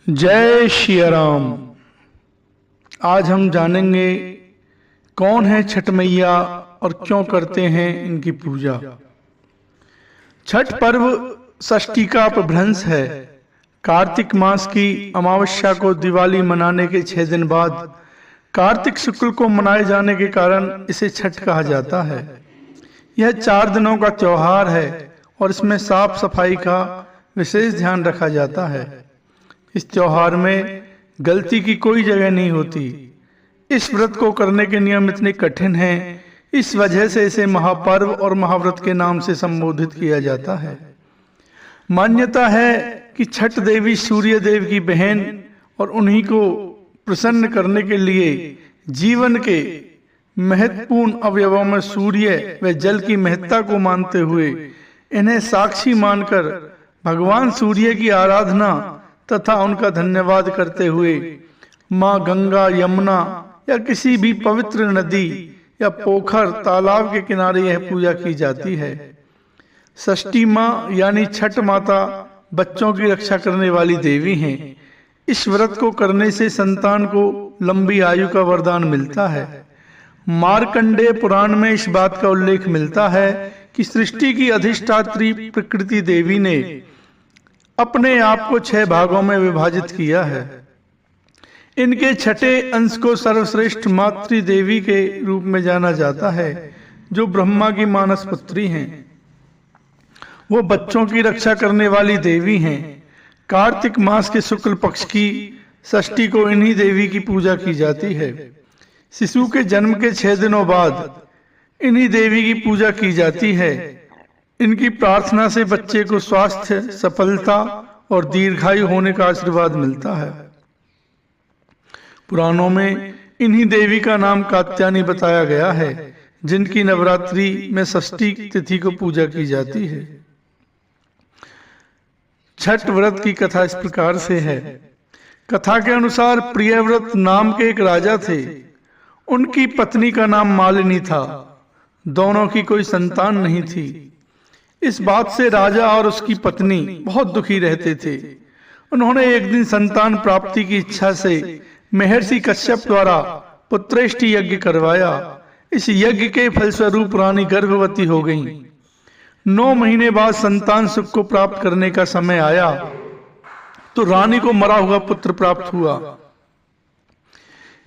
जय श्री राम। आज हम जानेंगे कौन है छठ मैया और क्यों करते हैं इनकी पूजा। छठ पर्व षष्ठी का अपभ्रंश है। कार्तिक मास की अमावस्या को दिवाली मनाने के 6 दिन बाद कार्तिक शुक्ल को मनाए जाने के कारण इसे छठ कहा जाता है। यह 4 दिनों का त्योहार है और इसमें साफ सफाई का विशेष ध्यान रखा जाता है। इस त्योहार में गलती की कोई जगह नहीं होती। इस व्रत को करने के नियम इतने कठिन हैं, इस वजह से इसे महापर्व और महाव्रत के नाम से संबोधित किया जाता है। मान्यता है कि छठ देवी सूर्य देव की बहन और उन्हीं को प्रसन्न करने के लिए जीवन के महत्वपूर्ण अवयवों में सूर्य व जल की महत्ता को मानते हुए इन्हें साक्षी मानकर भगवान सूर्य की आराधना तथा उनका धन्यवाद करते हुए माँ गंगा, यमुना या किसी भी पवित्र नदी या पोखर, तालाब के किनारे यह पूजा की जाती है। षष्ठी माँ यानी छठ माता बच्चों की रक्षा करने वाली देवी हैं। इस व्रत को करने से संतान को लंबी आयु का वरदान मिलता है। मार्कंडेय पुराण में इस बात का उल्लेख मिलता है कि सृष्टि की अधिष्ठात्री प्रकृति देवी ने अपने आप को 6 भागों में विभाजित किया है। इनके छठे अंश को सर्वश्रेष्ठ मातृ देवी के रूप में जाना जाता है, जो ब्रह्मा की मानस पुत्री हैं। वो बच्चों की रक्षा करने वाली देवी हैं। कार्तिक मास के शुक्ल पक्ष की षष्ठी को इन्हीं देवी की पूजा की जाती है। शिशु के जन्म के 6 दिनों बाद इन्हीं देवी की पूजा की जाती है। इनकी प्रार्थना से बच्चे को स्वास्थ्य, सफलता और दीर्घायु होने का आशीर्वाद मिलता है। पुराणों में इन्हीं देवी का नाम कात्यायनी बताया गया है, जिनकी नवरात्रि में षष्ठी तिथि को पूजा की जाती है। छठ व्रत की कथा इस प्रकार से है। कथा के अनुसार प्रियव्रत नाम के एक राजा थे। उनकी पत्नी का नाम मालिनी था। दोनों की कोई संतान नहीं थी। इस बात से राजा और उसकी पत्नी बहुत दुखी रहते थे। उन्होंने एक दिन संतान प्राप्ति की इच्छा से महर्षि कश्यप द्वारा पुत्रेष्टि यज्ञ करवाया। इस यज्ञ के फलस्वरूप रानी गर्भवती हो गईं। 9 महीने बाद संतान सुख को प्राप्त करने का समय आया तो रानी को मरा हुआ पुत्र प्राप्त हुआ।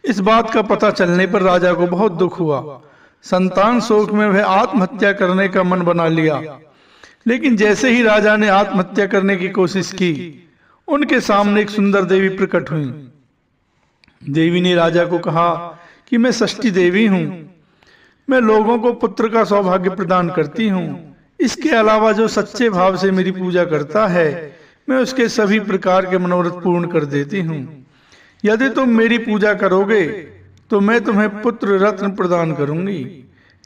इस बात का पता चलने पर राजा को बहुत दुख हुआ। संतान शोक में वह आत्महत्या करने का मन बना लिया। लेकिन जैसे ही राजा ने आत्महत्या करने की कोशिश की, उनके सामने एक सुंदर देवी प्रकट हुई। देवी ने राजा को कहा कि मैं षष्ठी देवी हूँ। मैं लोगों को पुत्र का सौभाग्य प्रदान करती हूँ। इसके अलावा जो सच्चे भाव से मेरी पूजा करता है, मैं उसके सभी प्रकार के मनोरथ पूर्ण कर देती हूँ। यदि तुम मेरी पूजा करोगे तो मैं तुम्हें पुत्र रत्न प्रदान करूंगी।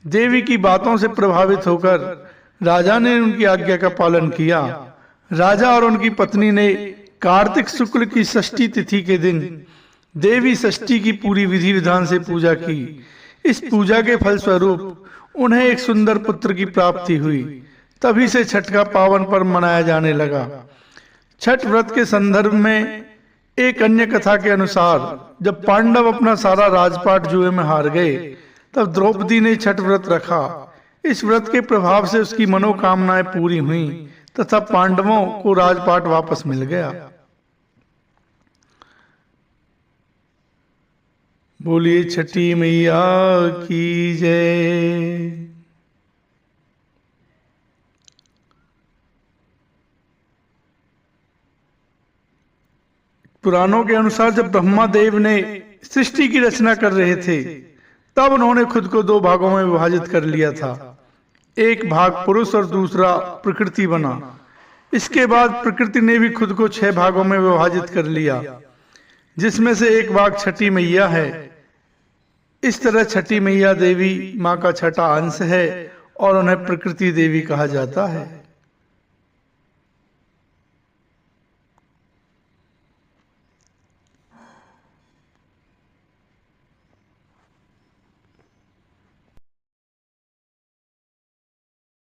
देवी की बातों से प्रभावित होकर राजा ने उनकी आज्ञा का पालन किया। राजा और उनकी पत्नी ने कार्तिक शुक्ल की षष्ठी तिथि के दिन देवी षष्ठी की पूरी विधि विधान से पूजा की। इस पूजा के फलस्वरूप उन्हें एक सुंदर पुत्र की प्राप्ति हुई। तभी से छठ का पावन पर्व मनाया जाने लगा। छठ व्रत के संदर्भ में एक अन्य कथा के अनुसार जब पांडव अपना सारा राजपाट जुए में हार गए, तब द्रौपदी ने छठ व्रत रखा। इस व्रत के प्रभाव से उसकी मनोकामनाएं पूरी हुई तथा पांडवों को राजपाट वापस मिल गया। बोलिए छठी मैया की जय। पुराणों के अनुसार जब ब्रह्मा देव ने सृष्टि की रचना कर रहे थे, तब उन्होंने खुद को 2 भागों में विभाजित कर लिया था। एक भाग पुरुष और दूसरा प्रकृति बना। इसके बाद प्रकृति ने भी खुद को 6 भागों में विभाजित कर लिया, जिसमें से एक भाग छठी मैया है। इस तरह छठी मैया देवी माँ का छठा अंश है और उन्हें प्रकृति देवी कहा जाता है।